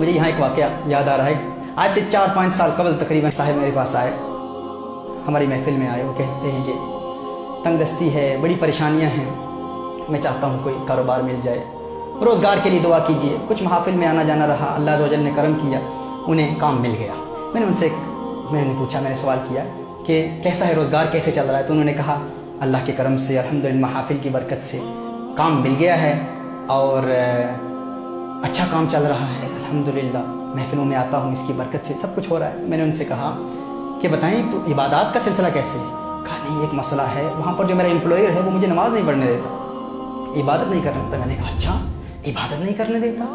मुझे यहाँ एक वाक़या याद आ रहा है। आज से 4-5 साल कबल तकरीबन साहब मेरे पास आए, हमारी महफिल में आए। वो कहते हैं कि तंगदस्ती है, बड़ी परेशानियाँ हैं, मैं चाहता हूँ कोई कारोबार मिल जाए, रोज़गार के लिए दुआ कीजिए। कुछ महफिल में आना जाना रहा, अल्लाह अज़्ज़ व जल ने करम किया, उन्हें काम मिल गया। मैंने पूछा, मैंने सवाल किया कि कैसा है रोज़गार, कैसे चल रहा है? तो उन्होंने कहा अल्लाह के करम से अल्हम्दुलिल्लाह महफिल की बरकत से काम मिल गया है और अच्छा काम चल रहा है अल्हम्दुलिल्लाह, महफिलों में आता हूँ, इसकी बरकत से सब कुछ हो रहा है। मैंने उनसे कहा कि बताएं तो इबादत का सिलसिला कैसे है? कहा नहीं, एक मसला है, वहाँ पर जो मेरा एम्प्लॉयर है वो मुझे नमाज नहीं पढ़ने देता, इबादत नहीं करने देता। मैंने कहा अच्छा, इबादत नहीं करने देता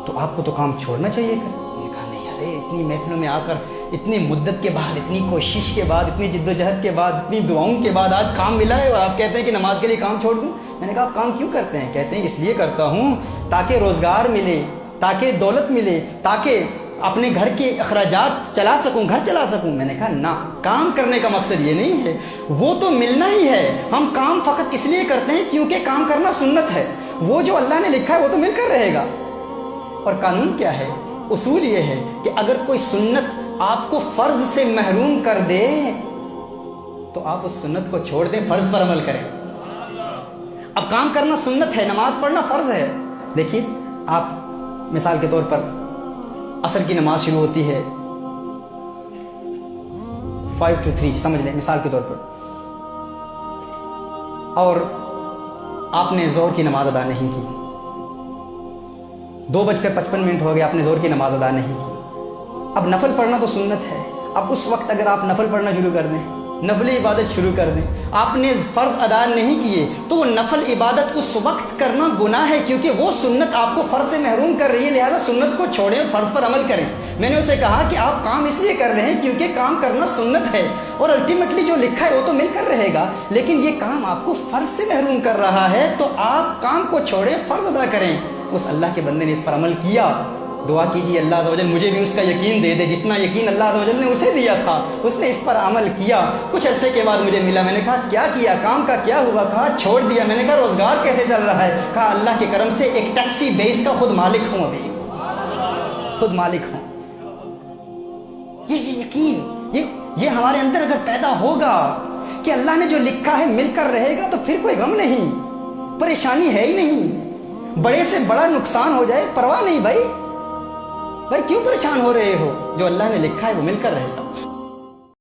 तो आपको तो काम छोड़ना चाहिए फिर। उन्होंने कहा नहीं, अरे इतनी महफिलों में आकर, इतनी मुद्दत के बाद, इतनी कोशिश के बाद, इतनी जिद्दोजहद के बाद, इतनी दुआओं के बाद आज काम मिला है और आप कहते हैं कि नमाज के लिए काम छोड़ दूँ। मैंने कहा आप काम क्यों करते हैं? कहते हैं इसलिए करता हूँ ताकि रोज़गार मिले, ताकि दौलत मिले, ताकि अपने घर के अखराजात चला सकूं, घर चला सकूं। मैंने कहा ना, काम करने का मकसद ये नहीं है, वो तो मिलना ही है। हम काम फ़कत इसलिए करते हैं क्योंकि काम करना सुन्नत है, वो जो अल्लाह ने लिखा है वो तो मिलकर रहेगा। और कानून क्या है? उसूल ये है कि अगर कोई सुन्नत आपको फ़र्ज से महरूम कर दे तो आप उस सुन्नत को छोड़ दें, फ़र्ज पर अमल करें। अब काम करना सुन्नत है, नमाज पढ़ना फ़र्ज है। देखिए, आप मिसाल के तौर पर असर की नमाज शुरू होती है 5 to 3 समझ लें मिसाल के तौर पर, और आपने ज़ोहर की नमाज अदा नहीं की, 2:55 हो गए, आपने ज़ोहर की नमाज अदा नहीं की। अब नफल पढ़ना तो सुन्नत है, अब उस वक्त अगर आप नफल पढ़ना शुरू कर दें, नफल इबादत शुरू कर दें, आपने फ़र्ज़ अदा नहीं किए तो वो नफल इबादत उस वक्त करना गुनाह है, क्योंकि वो सुन्नत आपको फ़र्ज़ से महरूम कर रही है। लिहाजा सुन्नत को छोड़ें, फ़र्ज़ पर अमल करें। मैंने उसे कहा कि आप काम इसलिए कर रहे हैं क्योंकि काम करना सुन्नत है और अल्टीमेटली जो लिखा है वो तो मिलकर रहेगा, लेकिन ये काम आपको फ़र्ज़ से महरूम कर रहा है तो आप काम को छोड़ें, फ़र्ज़ अदा करें। उस अल्लाह के बंदे ने इस पर अमल किया। दुआ कीजिए अल्लाह अज़्ज़ व जल मुझे भी उसका यकीन दे दे जितना यकीन अल्लाह अज़्ज़ व जल ने उसे दिया था। उसने इस पर अमल किया, कुछ अरसे के बाद मुझे मिला। मैंने कहा क्या किया, काम का क्या हुआ? कहा छोड़ दिया। मैंने कहा रोज़गार कैसे चल रहा है? कहा अल्लाह के करम से एक टैक्सी बेस का खुद मालिक हूँ, अभी खुद मालिक हूँ। ये यकीन ये हमारे अंदर अगर पैदा होगा कि अल्लाह ने जो लिखा है मिलकर रहेगा तो फिर कोई गम नहीं, परेशानी है ही नहीं। बड़े से बड़ा नुकसान हो जाए परवाह नहीं भाई क्यों परेशान हो रहे हो? जो अल्लाह ने लिखा है वो मिलकर रहेगा।